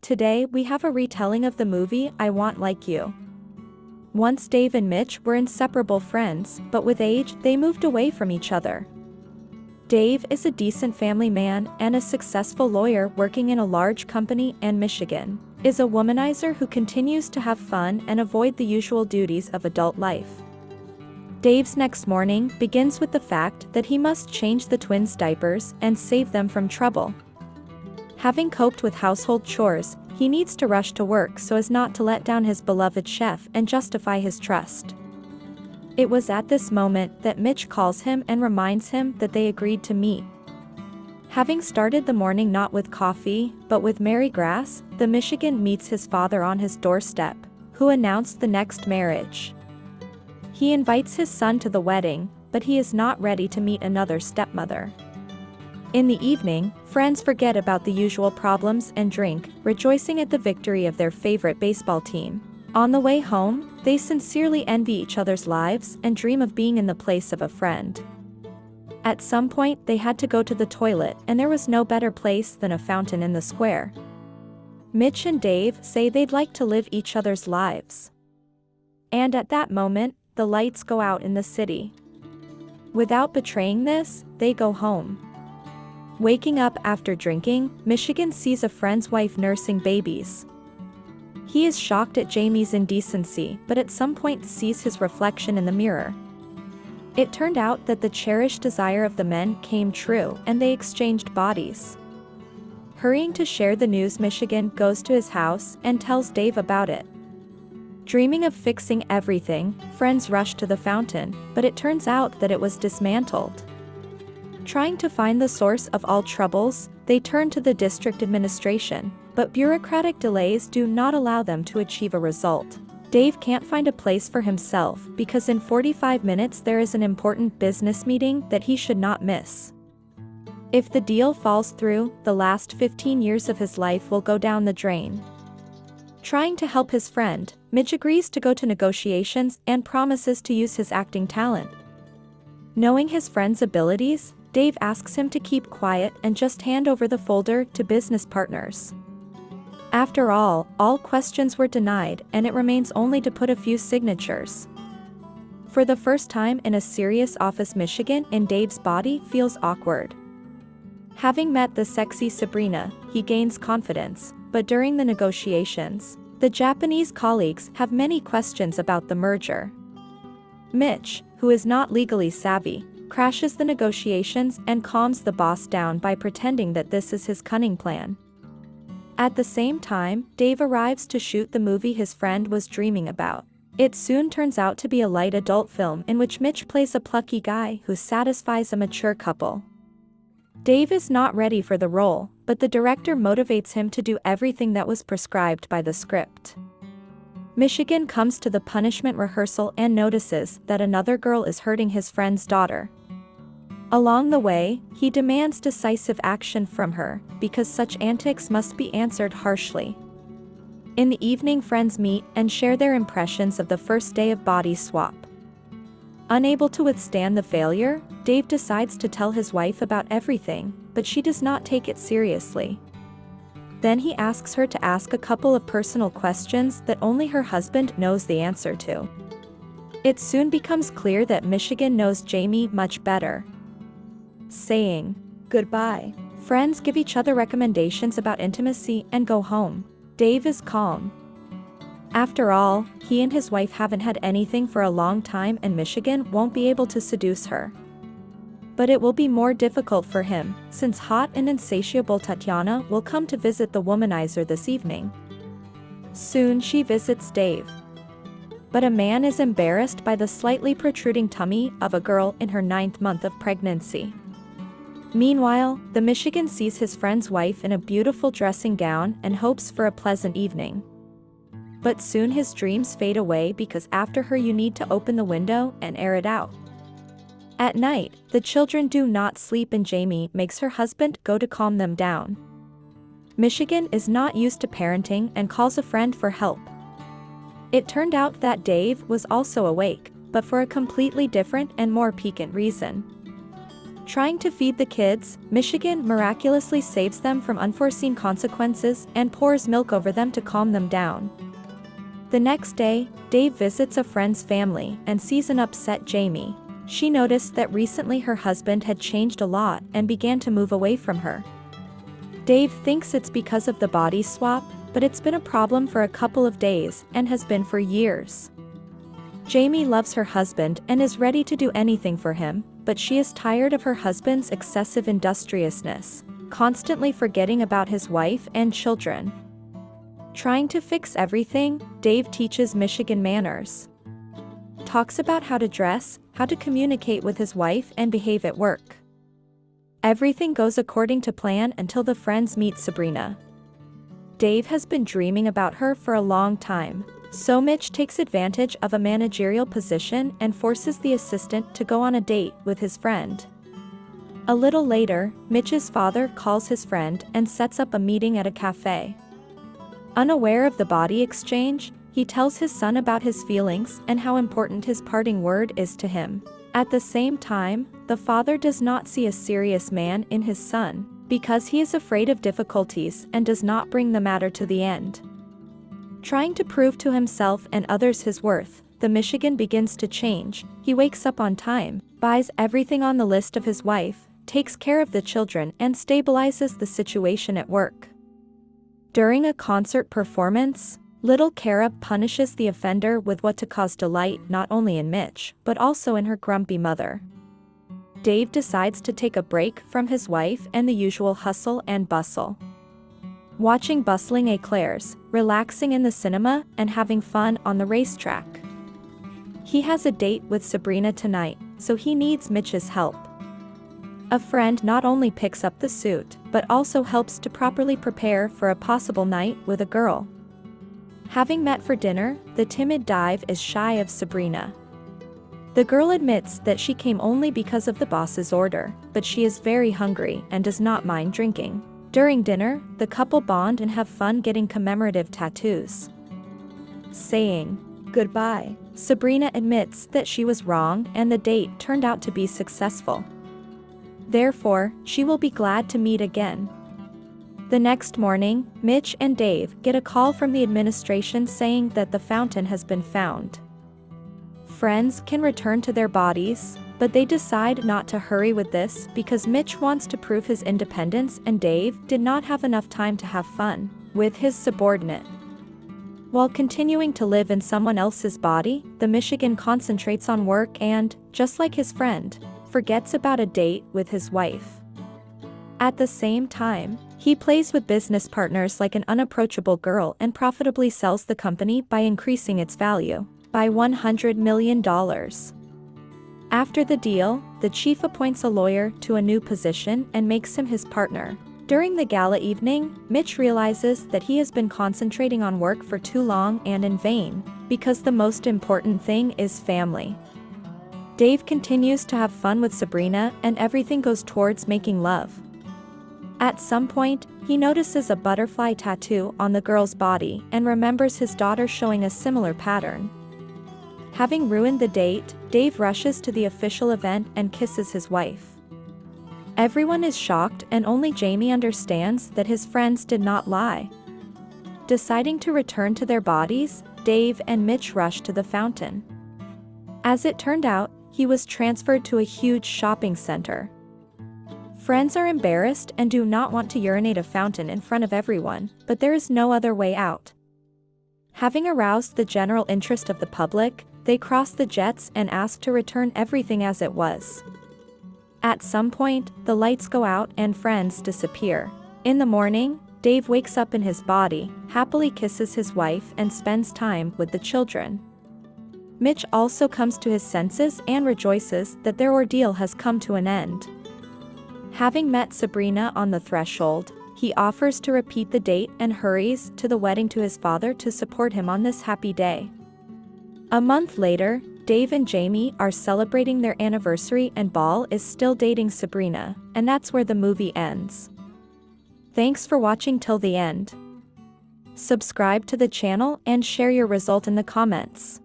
Today we have a retelling of the movie I Want Like You. Once Dave and Mitch were inseparable friends, but with age they moved away from each other. Dave is a decent family man and a successful lawyer working in a large company, and Michigan is a womanizer who continues to have fun and avoid the usual duties of adult life. Dave's next morning begins with the fact that he must change the twins' diapers and save them from trouble. Having coped with household chores, he needs to rush to work so as not to let down his beloved chef and justify his trust. It was at this moment that Mitch calls him and reminds him that they agreed to meet. Having started the morning not with coffee, but with merry grass, the Michigan meets his father on his doorstep, who announced the next marriage. He invites his son to the wedding, but he is not ready to meet another stepmother. In the evening, friends forget about the usual problems and drink, rejoicing at the victory of their favorite baseball team. On the way home, they sincerely envy each other's lives and dream of being in the place of a friend. At some point they had to go to the toilet, and there was no better place than a fountain in the square. Mitch and Dave say they'd like to live each other's lives. And at that moment, the lights go out in the city. Without betraying this, they go home. Waking up after drinking, Michigan sees a friend's wife nursing babies. He is shocked at Jamie's indecency, but at some point sees his reflection in the mirror. It turned out that the cherished desire of the men came true, and they exchanged bodies. Hurrying to share the news, Michigan goes to his house and tells Dave about it. Dreaming of fixing everything, friends rush to the fountain, but it turns out that it was dismantled. Trying to find the source of all troubles, they turn to the district administration, but bureaucratic delays do not allow them to achieve a result. Dave can't find a place for himself because in 45 minutes there is an important business meeting that he should not miss. If the deal falls through, the last 15 years of his life will go down the drain. Trying to help his friend, Mitch agrees to go to negotiations and promises to use his acting talent. Knowing his friend's abilities, Dave asks him to keep quiet and just hand over the folder to business partners. After all questions were denied, and it remains only to put a few signatures. For the first time in a serious office, Michigan in Dave's body feels awkward. Having met the sexy Sabrina, he gains confidence, but during the negotiations, the Japanese colleagues have many questions about the merger. Mitch, who is not legally savvy, crashes the negotiations and calms the boss down by pretending that this is his cunning plan. At the same time, Dave arrives to shoot the movie his friend was dreaming about. It soon turns out to be a light adult film in which Mitch plays a plucky guy who satisfies a mature couple. Dave is not ready for the role, but the director motivates him to do everything that was prescribed by the script. Michigan comes to the punishment rehearsal and notices that another girl is hurting his friend's daughter. Along the way, he demands decisive action from her, because such antics must be answered harshly. In the evening, friends meet and share their impressions of the first day of body swap. Unable to withstand the failure, Dave decides to tell his wife about everything, but she does not take it seriously. Then he asks her to ask a couple of personal questions that only her husband knows the answer to. It soon becomes clear that Michigan knows Jamie much better. Saying goodbye, friends give each other recommendations about intimacy and go home. Dave is calm. After all, he and his wife haven't had anything for a long time, and Michigan won't be able to seduce her. But it will be more difficult for him, since hot and insatiable Tatiana will come to visit the womanizer this evening. Soon she visits Dave. But a man is embarrassed by the slightly protruding tummy of a girl in her 9th month of pregnancy. Meanwhile, the Michigan sees his friend's wife in a beautiful dressing gown and hopes for a pleasant evening. But soon his dreams fade away because after her you need to open the window and air it out. At night, the children do not sleep and Jamie makes her husband go to calm them down. Michigan is not used to parenting and calls a friend for help. It turned out that Dave was also awake, but for a completely different and more piquant reason. Trying to feed the kids, Michigan miraculously saves them from unforeseen consequences and pours milk over them to calm them down. The next day, Dave visits a friend's family and sees an upset Jamie. She noticed that recently her husband had changed a lot and began to move away from her. Dave thinks it's because of the body swap, but it's been a problem for a couple of days and has been for years. Jamie loves her husband and is ready to do anything for him, but she is tired of her husband's excessive industriousness, constantly forgetting about his wife and children. Trying to fix everything, Dave teaches Michigan manners. Talks about how to dress, how to communicate with his wife and behave at work. Everything goes according to plan until the friends meet Sabrina. Dave has been dreaming about her for a long time, so Mitch takes advantage of a managerial position and forces the assistant to go on a date with his friend. A little later, Mitch's father calls his friend and sets up a meeting at a cafe. Unaware of the body exchange, he tells his son about his feelings and how important his parting word is to him. At the same time, the father does not see a serious man in his son, because he is afraid of difficulties and does not bring the matter to the end. Trying to prove to himself and others his worth, the Michigan begins to change. He wakes up on time, buys everything on the list of his wife, takes care of the children and stabilizes the situation at work. During a concert performance, little Kara punishes the offender with what to cause delight not only in Mitch, but also in her grumpy mother. Dave decides to take a break from his wife and the usual hustle and bustle. Watching bustling éclairs, relaxing in the cinema, and having fun on the racetrack. He has a date with Sabrina tonight, so he needs Mitch's help. A friend not only picks up the suit, but also helps to properly prepare for a possible night with a girl. Having met for dinner, the timid Dave is shy of Sabrina. The girl admits that she came only because of the boss's order, but she is very hungry and does not mind drinking. During dinner, the couple bond and have fun getting commemorative tattoos. Saying goodbye, Sabrina admits that she was wrong and the date turned out to be successful. Therefore, she will be glad to meet again. The next morning, Mitch and Dave get a call from the administration saying that the fountain has been found. Friends can return to their bodies, but they decide not to hurry with this because Mitch wants to prove his independence and Dave did not have enough time to have fun with his subordinate. While continuing to live in someone else's body, the Michigan concentrates on work and, just like his friend, forgets about a date with his wife. At the same time, he plays with business partners like an unapproachable girl and profitably sells the company by increasing its value by $100 million. After the deal, the chief appoints a lawyer to a new position and makes him his partner. During the gala evening, Mitch realizes that he has been concentrating on work for too long and in vain, because the most important thing is family. Dave continues to have fun with Sabrina and everything goes towards making love. At some point, he notices a butterfly tattoo on the girl's body and remembers his daughter showing a similar pattern. Having ruined the date, Dave rushes to the official event and kisses his wife. Everyone is shocked and only Jamie understands that his friends did not lie. Deciding to return to their bodies, Dave and Mitch rush to the fountain. As it turned out, he was transferred to a huge shopping center. Friends are embarrassed and do not want to urinate a fountain in front of everyone, but there is no other way out. Having aroused the general interest of the public, they cross the jets and ask to return everything as it was. At some point, the lights go out and friends disappear. In the morning, Dave wakes up in his body, happily kisses his wife and spends time with the children. Mitch also comes to his senses and rejoices that their ordeal has come to an end. Having met Sabrina on the threshold, he offers to repeat the date and hurries to the wedding to his father to support him on this happy day. A month later, Dave and Jamie are celebrating their anniversary and Ball is still dating Sabrina, and that's where the movie ends. Thanks for watching till the end. Subscribe to the channel and share your result in the comments.